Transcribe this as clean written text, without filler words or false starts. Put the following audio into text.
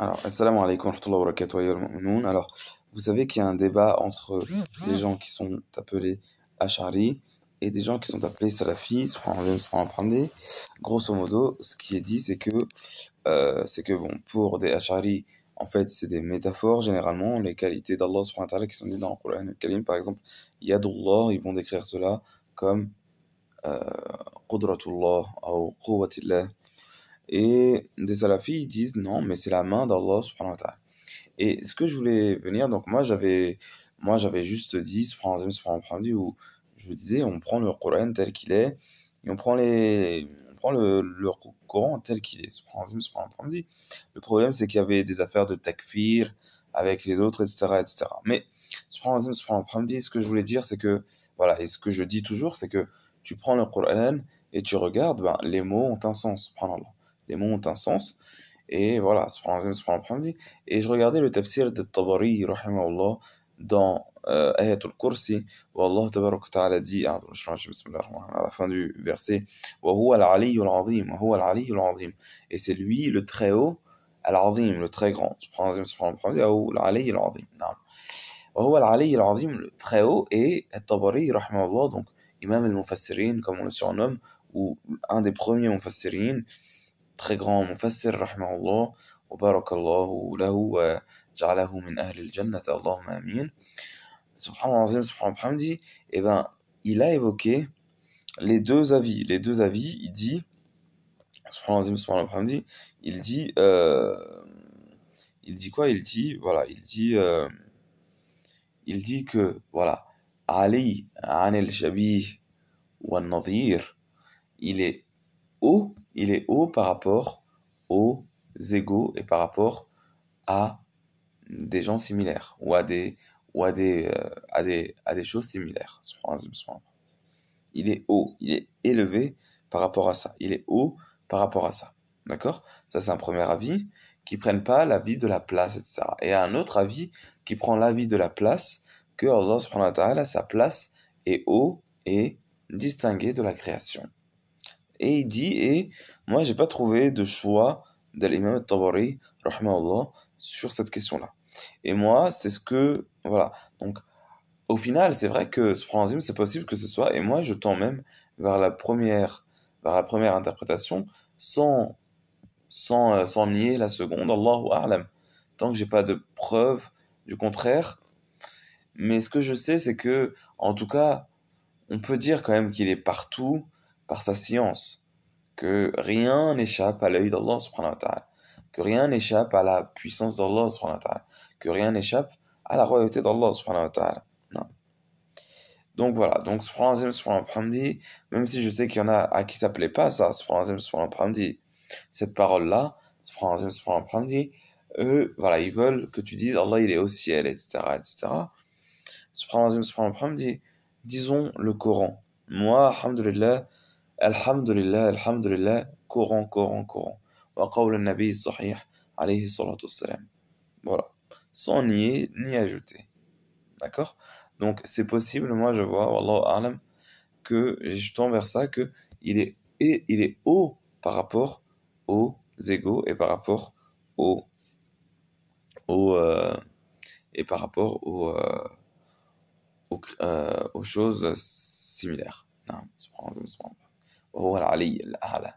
Alors, assalamu alaikum wa rahmatullahi wa barakatuh, ayyuhal mu'minun. Alors, vous savez qu'il y a un débat entre des gens qui sont appelés Ash'ari et des gens qui sont appelés Salafis, subhanallah. Grosso modo, ce qui est dit, c'est que bon, pour des Ash'ari, en fait, c'est des métaphores, généralement, les qualités d'Allah subhanahu wa ta'ala qui sont dites dans le Coran al-Karim. Par exemple, Yadullah, ils vont décrire cela comme euh, Qudratullah ou Quwwatillah. Et des salafis ils disent non, mais c'est la main d'Allah subhanahu wa ta'ala. Et ce que je voulais venir, donc moi j'avais juste dit, subhanahu où je disais, on prend le Coran tel qu'il est, et on prend le Coran tel qu'il est, subhanahu. Le problème, c'est qu'il y avait des affaires de takfir avec les autres, etc., etc. Mais, subhanahu, ce que je voulais dire, c'est que, voilà, et ce que je dis toujours, c'est que tu prends le Coran et tu regardes, ben, les mots ont un sens, subhanallah. Les mots ont un sens. Et voilà, subhanallah. Et je regardais le tafsir de Tabari, rahimahullah, dans Ayatul Kursi, où Allah tabarak wa ta'ala dit, à la fin du verset, wa huwa al-aliyyul azim, wa huwa al-aliyyul azim. Et c'est lui le très haut, al-azim, le très grand. Subhanallah, ou al-aliyyul azim. Naam. Wa huwa al-aliyyul azim, le très haut, et Tabari, rahimahullah, donc imam al-mufassirin, comme on le surnomme, ou un des premiers mufassirin, très grand mufassir rahimahullah wa barakallahu lahu wa ja'alahu min ahli al-jannah Allahumma amin. Subhanallah, subhanallah, et ben il a évoqué les deux avis, il dit subhanallah, il dit quoi? Il dit que voilà, Ali an al-shabih wa an-nadhir, il est il est haut par rapport aux égaux et par rapport à des gens similaires ou à des choses similaires. Il est haut, il est élevé par rapport à ça. Il est haut par rapport à ça. D'accord? Ça, c'est un premier avis qui ne prenne pas l'avis de la place, etc. Et un autre avis qui prend l'avis de la place, que Allah subhanahu wa ta'ala, sa place est haut et distinguée de la création. Et il dit, et moi, j'ai pas trouvé de choix de l'imam al-Tabari, rahimahullah, sur cette question-là. Et moi, c'est ce que, voilà. Donc, au final, c'est vrai que subhanallah, c'est possible que ce soit, et moi, je tends même vers la première interprétation, sans nier la seconde, Allahu a'lam. Tant que j'ai pas de preuve du contraire. Mais ce que je sais, c'est que, en tout cas, on peut dire quand même qu'il est partout par sa science, que rien n'échappe à l'œil d'Allah subhanahu wa ta'ala, que rien n'échappe à la puissance d'Allah subhanahu wa ta'ala, que rien n'échappe à la royauté d'Allah subhanahu wa ta'ala. Non. Donc voilà, donc subhanallah, même si je sais qu'il y en a à qui ça plaît pas ça, subhanallah, cette parole-là, subhanallah, eux, voilà, ils veulent que tu dises Allah il est au ciel, etc., etc. Subhanallah, disons le Coran. Moi, alhamdulillah, Coran. Wa qawl al-nabi sahih, alayhi salatu wassalam. Voilà. Sans nier, ni ajouter. D'accord? Donc, c'est possible, moi, je vois, wallahu a'lam, que je tends vers ça, que il est haut par rapport aux égaux et par rapport aux, aux, et par rapport aux choses similaires. نعم سبحان الله وهو العلي الأعلى